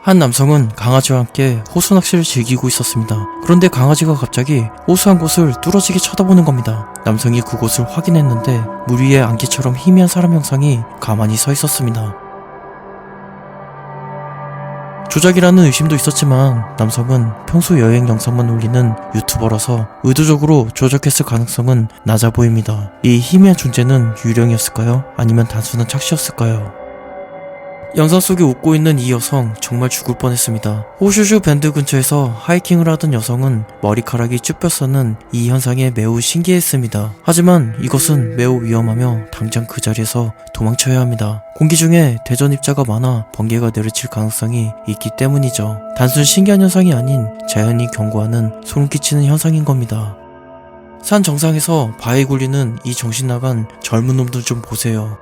한 남성은 강아지와 함께 호수 낚시를 즐기고 있었습니다. 그런데 강아지가 갑자기 호수한 곳을 뚫어지게 쳐다보는 겁니다. 남성이 그곳을 확인했는데 물 위에 안개처럼 희미한 사람 형상이 가만히 서 있었습니다. 조작이라는 의심도 있었지만 남성은 평소 여행 영상만 올리는 유튜버라서 의도적으로 조작했을 가능성은 낮아 보입니다. 이 희미한 존재는 유령이었을까요? 아니면 단순한 착시였을까요? 영상 속에 웃고 있는 이 여성 정말 죽을 뻔했습니다. 호슈슈 밴드 근처에서 하이킹을 하던 여성은 머리카락이 쭉 펴서는 이 현상에 매우 신기했습니다. 하지만 이것은 매우 위험하며 당장 그 자리에서 도망쳐야 합니다. 공기 중에 대전 입자가 많아 번개가 내리칠 가능성이 있기 때문이죠. 단순 신기한 현상이 아닌 자연이 경고하는 소름 끼치는 현상인 겁니다. 산 정상에서 바위 굴리는 이 정신나간 젊은 놈들 좀 보세요.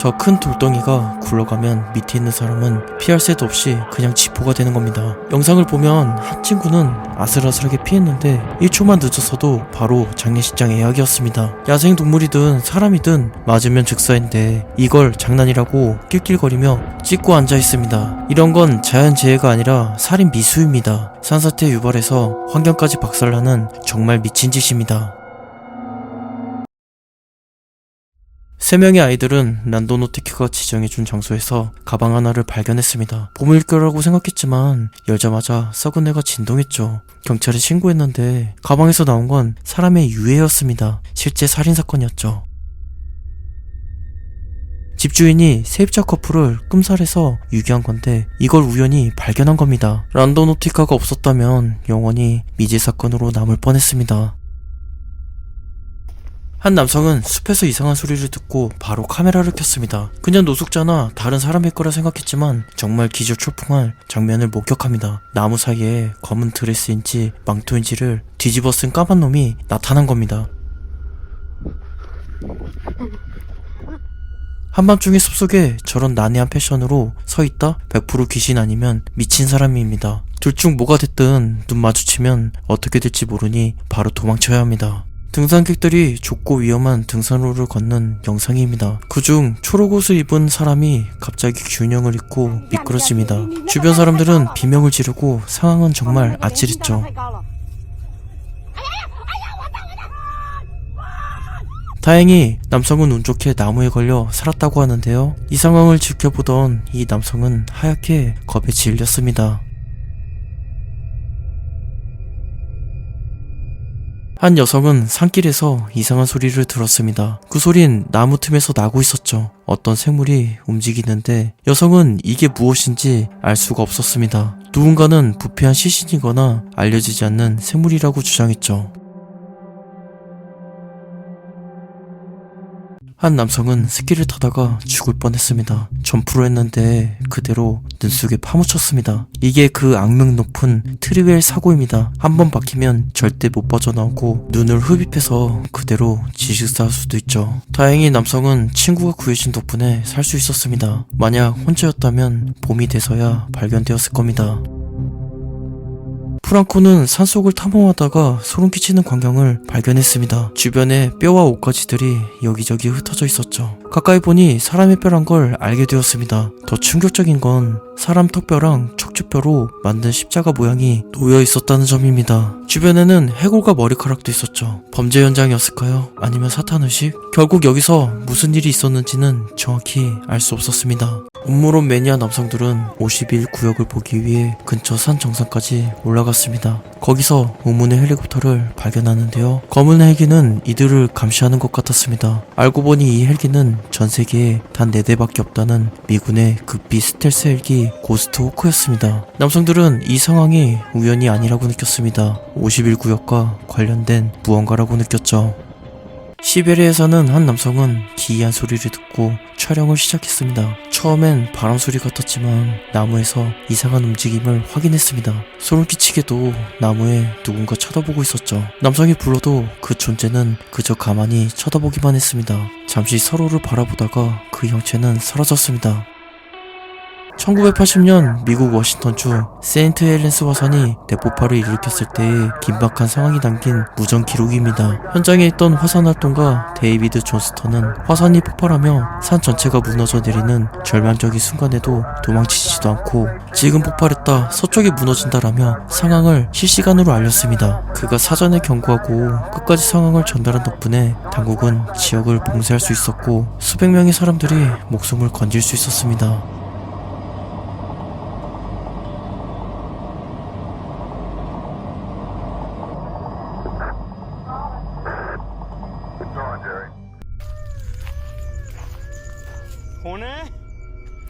저 큰 돌덩이가 굴러가면 밑에 있는 사람은 피할 새도 없이 그냥 지포가 되는 겁니다. 영상을 보면 한 친구는 아슬아슬하게 피했는데 1초만 늦어서도 바로 장례식장 예약이었습니다. 야생동물이든 사람이든 맞으면 즉사인데 이걸 장난이라고 낄낄거리며 찍고 앉아있습니다. 이런 건 자연재해가 아니라 살인 미수입니다. 산사태 유발해서 환경까지 박살나는 정말 미친 짓입니다. 3명의 아이들은 란도노테큐가 지정해준 장소에서 가방 하나를 발견했습니다. 보물 거라고 생각했지만 열자마자 썩은 애가 진동했죠. 경찰에 신고했는데 가방에서 나온 건 사람의 유해였습니다. 실제 살인사건이었죠. 집주인이 세입자 커플을 끔살해서 유기한 건데 이걸 우연히 발견한 겁니다. 란도노티카가 없었다면 영원히 미제 사건으로 남을 뻔했습니다. 한 남성은 숲에서 이상한 소리를 듣고 바로 카메라를 켰습니다. 그냥 노숙자나 다른 사람일 거라 생각했지만 정말 기절초풍할 장면을 목격합니다. 나무 사이에 검은 드레스인지 망토인지를 뒤집어 쓴 까만 놈이 나타난 겁니다. 한밤중에 숲속에 저런 난해한 패션으로 서있다? 100% 귀신 아니면 미친 사람입니다. 둘 중 뭐가 됐든 눈 마주치면 어떻게 될지 모르니 바로 도망쳐야 합니다. 등산객들이 좁고 위험한 등산로를 걷는 영상입니다. 그중 초록옷을 입은 사람이 갑자기 균형을 잃고 미끄러집니다. 주변 사람들은 비명을 지르고 상황은 정말 아찔했죠. 다행히 남성은 운 좋게 나무에 걸려 살았다고 하는데요. 이 상황을 지켜보던 이 남성은 하얗게 겁에 질렸습니다. 한 여성은 산길에서 이상한 소리를 들었습니다. 그 소린 나무 틈에서 나고 있었죠. 어떤 생물이 움직이는데 여성은 이게 무엇인지 알 수가 없었습니다. 누군가는 부패한 시신이거나 알려지지 않는 생물이라고 주장했죠. 한 남성은 스키를 타다가 죽을 뻔했습니다. 점프를 했는데 그대로 눈 속에 파묻혔습니다. 이게 그 악명 높은 트리웰 사고입니다. 한번 박히면 절대 못 빠져나오고 눈을 흡입해서 그대로 지식사할 수도 있죠. 다행히 남성은 친구가 구해준 덕분에 살 수 있었습니다. 만약 혼자였다면 봄이 돼서야 발견되었을 겁니다. 프랑코는 산속을 탐험하다가 소름 끼치는 광경을 발견했습니다. 주변에 뼈와 옷가지들이 여기저기 흩어져 있었죠. 가까이 보니 사람의 뼈란 걸 알게 되었습니다. 더 충격적인 건 사람 턱뼈랑 척추뼈로 만든 십자가 모양이 놓여 있었다는 점입니다. 주변에는 해골과 머리카락도 있었죠. 범죄 현장이었을까요? 아니면 사탄의식? 결국 여기서 무슨 일이 있었는지는 정확히 알 수 없었습니다. 음모론 매니아 남성들은 51 구역을 보기 위해 근처 산 정상까지 올라갔습니다. 거기서 의문의 헬리콥터를 발견하는데요. 검은 헬기는 이들을 감시하는 것 같았습니다. 알고 보니 이 헬기는 전 세계에 단 4대밖에 없다는 미군의 극비 스텔스 헬기 고스트 호크였습니다. 남성들은 이 상황이 우연이 아니라고 느꼈습니다. 51 구역과 관련된 무언가라고 느꼈죠. 시베리아에 사는 한 남성은 기이한 소리를 듣고 촬영을 시작했습니다. 처음엔 바람 소리 같았지만 나무에서 이상한 움직임을 확인했습니다. 소름 끼치게도 나무에 누군가 쳐다보고 있었죠. 남성이 불러도 그 존재는 그저 가만히 쳐다보기만 했습니다. 잠시 서로를 바라보다가 그 형체는 사라졌습니다. 1980년 미국 워싱턴주 세인트 헬렌스 화산이 대폭발을 일으켰을 때의 긴박한 상황이 담긴 무전 기록입니다. 현장에 있던 화산활동가 데이비드 존스턴은 화산이 폭발하며 산 전체가 무너져 내리는 절망적인 순간에도 도망치지도 않고 지금 폭발했다, 서쪽이 무너진다라며 상황을 실시간으로 알렸습니다. 그가 사전에 경고하고 끝까지 상황을 전달한 덕분에 당국은 지역을 봉쇄할 수 있었고 수백 명의 사람들이 목숨을 건질 수 있었습니다.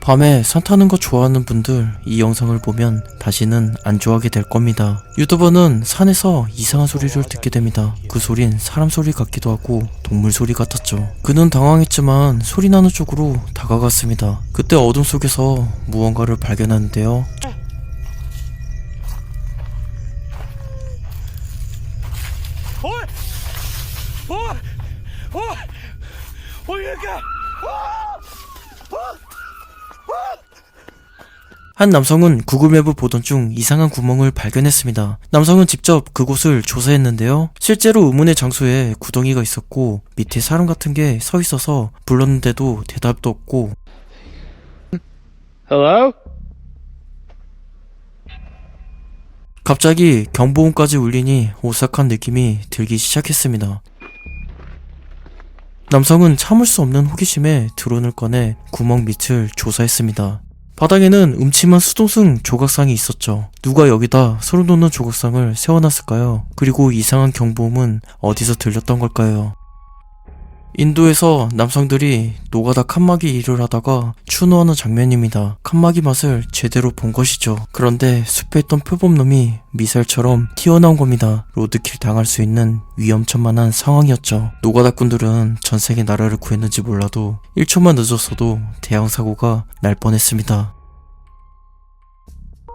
밤에 산 타는 거 좋아하는 분들 이 영상을 보면 다시는 안 좋아하게 될 겁니다. 유튜버는 산에서 이상한 소리를 듣게 됩니다. 그 소린 사람 소리 같기도 하고 동물 소리 같았죠. 그는 당황했지만 소리 나는 쪽으로 다가갔습니다. 그때 어둠 속에서 무언가를 발견하는데요. 한 남성은 구글맵을 보던 중 이상한 구멍을 발견했습니다. 남성은 직접 그곳을 조사했는데요. 실제로 의문의 장소에 구덩이가 있었고 밑에 사람 같은 게 서 있어서 불렀는데도 대답도 없고 Hello? 갑자기 경보음까지 울리니 오싹한 느낌이 들기 시작했습니다. 남성은 참을 수 없는 호기심에 드론을 꺼내 구멍 밑을 조사했습니다. 바닥에는 음침한 수동승 조각상이 있었죠. 누가 여기다 소름 돋는 조각상을 세워놨을까요? 그리고 이상한 경보음은 어디서 들렸던 걸까요? 인도에서 남성들이 노가다 칸막이 일을 하다가 추노하는 장면입니다. 칸막이 맛을 제대로 본 것이죠. 그런데 숲에 있던 표범놈이 미사일처럼 튀어나온 겁니다. 로드킬 당할 수 있는 위험천만한 상황이었죠. 노가다꾼들은 전생에 나라를 구했는지 몰라도 1초만 늦었어도 대형 사고가 날 뻔했습니다.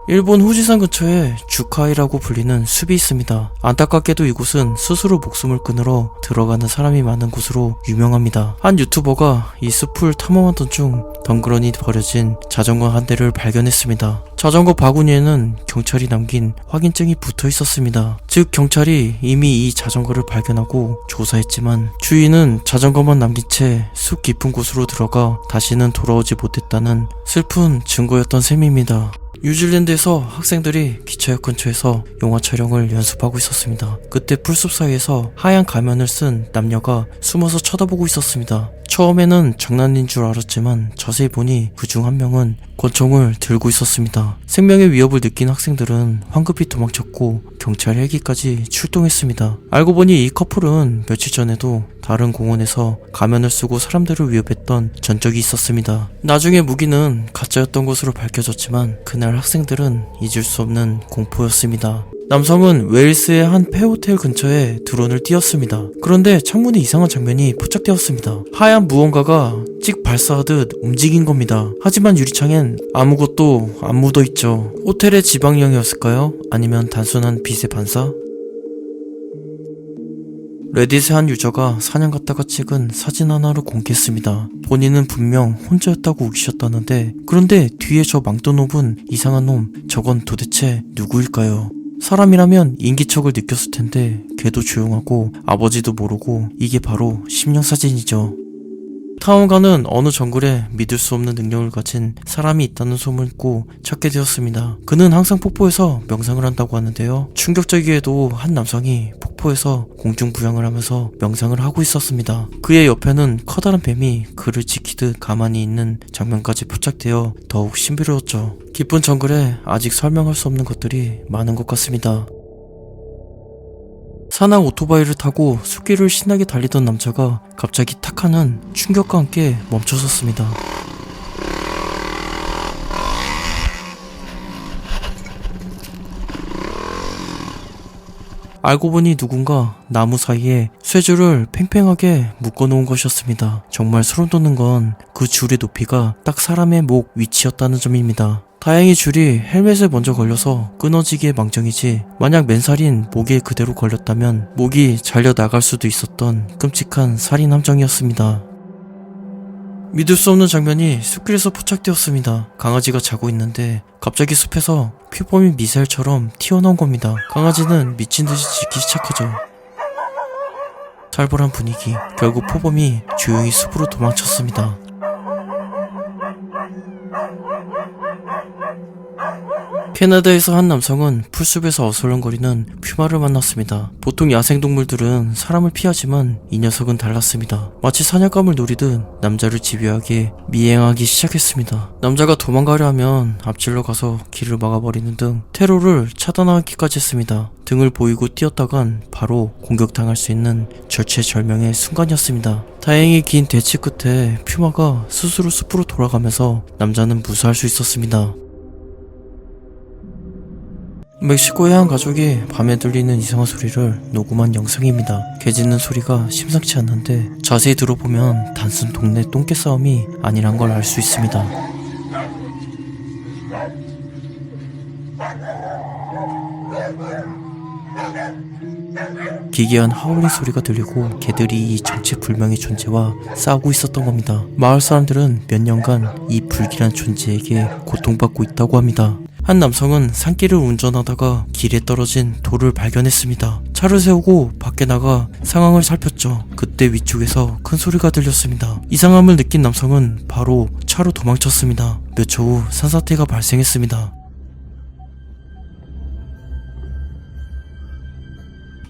일본 후지산 근처에 주카이라고 불리는 숲이 있습니다. 안타깝게도 이곳은 스스로 목숨을 끊으러 들어가는 사람이 많은 곳으로 유명합니다. 한 유튜버가 이 숲을 탐험하던 중 덩그러니 버려진 자전거 한 대를 발견했습니다. 자전거 바구니에는 경찰이 남긴 확인증이 붙어 있었습니다. 즉 경찰이 이미 이 자전거를 발견하고 조사했지만 주인은 자전거만 남긴 채 숲 깊은 곳으로 들어가 다시는 돌아오지 못했다는 슬픈 증거였던 셈입니다. 뉴질랜드에서 학생들이 기차역 근처에서 영화 촬영을 연습하고 있었습니다. 그때 풀숲 사이에서 하얀 가면을 쓴 남녀가 숨어서 쳐다보고 있었습니다. 처음에는 장난인 줄 알았지만 자세히 보니 그중 한 명은 권총을 들고 있었습니다. 생명의 위협을 느낀 학생들은 황급히 도망쳤고 경찰 헬기까지 출동했습니다. 알고 보니 이 커플은 며칠 전에도 다른 공원에서 가면을 쓰고 사람들을 위협했던 전적이 있었습니다. 나중에 무기는 가짜였던 것으로 밝혀졌지만 그날 학생들은 잊을 수 없는 공포였습니다. 남성은 웨일스의 한 폐호텔 근처에 드론을 띄웠습니다. 그런데 창문에 이상한 장면이 포착되었습니다. 하얀 무언가가 찍 발사하듯 움직인 겁니다. 하지만 유리창엔 아무것도 안 묻어있죠. 호텔의 지방령이었을까요? 아니면 단순한 빛의 반사? 레딧의 한 유저가 사냥 갔다가 찍은 사진 하나를 공개했습니다. 본인은 분명 혼자였다고 우기셨다는데 그런데 뒤에 저 망토놈은 이상한 놈, 저건 도대체 누구일까요? 사람이라면 인기척을 느꼈을 텐데 걔도 조용하고 아버지도 모르고 이게 바로 심령사진이죠. 타원가는 어느 정글에 믿을 수 없는 능력을 가진 사람이 있다는 소문을 듣고 찾게 되었습니다. 그는 항상 폭포에서 명상을 한다고 하는데요. 충격적이게도 한 남성이 폭포에서 공중부양을 하면서 명상을 하고 있었습니다. 그의 옆에는 커다란 뱀이 그를 지키듯 가만히 있는 장면까지 포착되어 더욱 신비로웠죠. 깊은 정글에 아직 설명할 수 없는 것들이 많은 것 같습니다. 산악 오토바이를 타고 숲길을 신나게 달리던 남자가 갑자기 탁 하는 충격과 함께 멈춰섰습니다. 알고 보니 누군가 나무 사이에 쇠줄을 팽팽하게 묶어놓은 것이었습니다. 정말 소름 돋는 건 그 줄의 높이가 딱 사람의 목 위치였다는 점입니다. 다행히 줄이 헬멧에 먼저 걸려서 끊어지기에 망정이지 만약 맨살인 목에 그대로 걸렸다면 목이 잘려 나갈 수도 있었던 끔찍한 살인 함정이었습니다. 믿을 수 없는 장면이 숲길에서 포착되었습니다. 강아지가 자고 있는데 갑자기 숲에서 표범이 미사일처럼 튀어나온 겁니다. 강아지는 미친 듯이 짖기 시작하죠. 살벌한 분위기. 결국 포범이 조용히 숲으로 도망쳤습니다. 캐나다에서 한 남성은 풀숲에서 어슬렁거리는 퓨마를 만났습니다. 보통 야생동물들은 사람을 피하지만 이 녀석은 달랐습니다. 마치 사냥감을 노리듯 남자를 집요하게 미행하기 시작했습니다. 남자가 도망가려 하면 앞질러 가서 길을 막아버리는 등 테러를 차단하기까지 했습니다. 등을 보이고 뛰었다간 바로 공격당할 수 있는 절체절명의 순간이었습니다. 다행히 긴 대치 끝에 퓨마가 스스로 숲으로 돌아가면서 남자는 무사할 수 있었습니다. 멕시코의 한 가족이 밤에 들리는 이상한 소리를 녹음한 영상입니다. 개 짖는 소리가 심상치 않는데 자세히 들어보면 단순 동네 똥개 싸움이 아니란 걸 알 수 있습니다. 기괴한 하울링 소리가 들리고 개들이 이 정체불명의 존재와 싸우고 있었던 겁니다. 마을 사람들은 몇 년간 이 불길한 존재에게 고통받고 있다고 합니다. 한 남성은 산길을 운전하다가 길에 떨어진 돌을 발견했습니다. 차를 세우고 밖에 나가 상황을 살폈죠. 그때 위쪽에서 큰 소리가 들렸습니다. 이상함을 느낀 남성은 바로 차로 도망쳤습니다. 몇 초 후 산사태가 발생했습니다.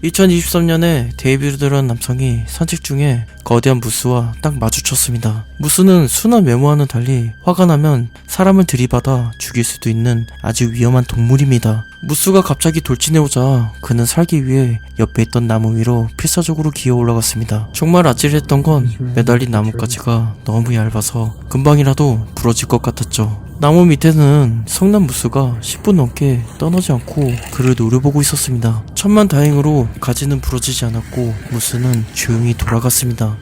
2023년에 데이비드라는 남성이 산책 중에 거대한 무스와 딱 마주쳤습니다. 무스는 순한 외모와는 달리 화가 나면 사람을 들이받아 죽일 수도 있는 아주 위험한 동물입니다. 무스가 갑자기 돌진해오자 그는 살기 위해 옆에 있던 나무 위로 필사적으로 기어 올라갔습니다. 정말 아찔했던 건 매달린 나뭇가지가 너무 얇아서 금방이라도 부러질 것 같았죠. 나무 밑에는 성난 무스가 10분 넘게 떠나지 않고 그를 노려보고 있었습니다. 천만다행으로 가지는 부러지지 않았고 무스는 조용히 돌아갔습니다.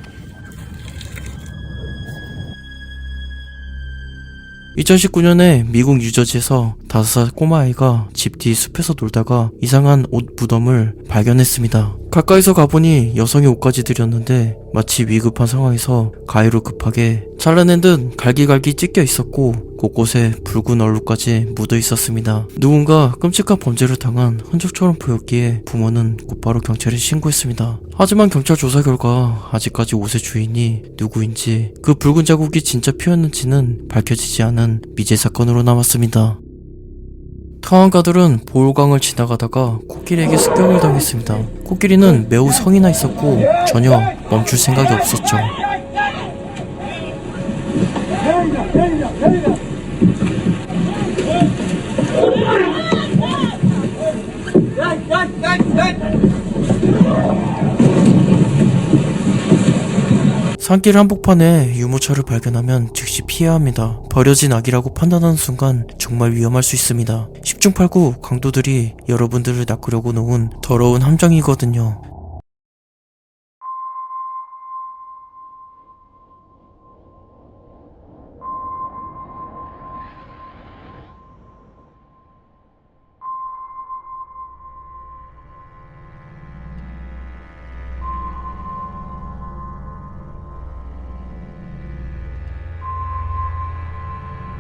2019년에 미국 뉴저지에서 5살 꼬마아이가 집 뒤 숲에서 놀다가 이상한 옷 무덤을 발견했습니다. 가까이서 가보니 여성의 옷가지들이었는데 마치 위급한 상황에서 가위로 급하게 잘라낸 듯 갈기갈기 찢겨 있었고 곳곳에 붉은 얼룩까지 묻어 있었습니다. 누군가 끔찍한 범죄를 당한 흔적처럼 보였기에 부모는 곧바로 경찰에 신고했습니다. 하지만 경찰 조사 결과 아직까지 옷의 주인이 누구인지 그 붉은 자국이 진짜 피었는지는 밝혀지지 않은 미제 사건으로 남았습니다. 탐험가들은 보호강을 지나가다가 코끼리에게 습격을 당했습니다. 코끼리는 매우 성이 나 있었고 전혀 멈출 생각이 없었죠. 산길 한복판에 유모차를 발견하면 즉시 피해야 합니다. 버려진 아기라고 판단하는 순간 정말 위험할 수 있습니다. 10중 8구 강도들이 여러분들을 낚으려고 놓은 더러운 함정이거든요.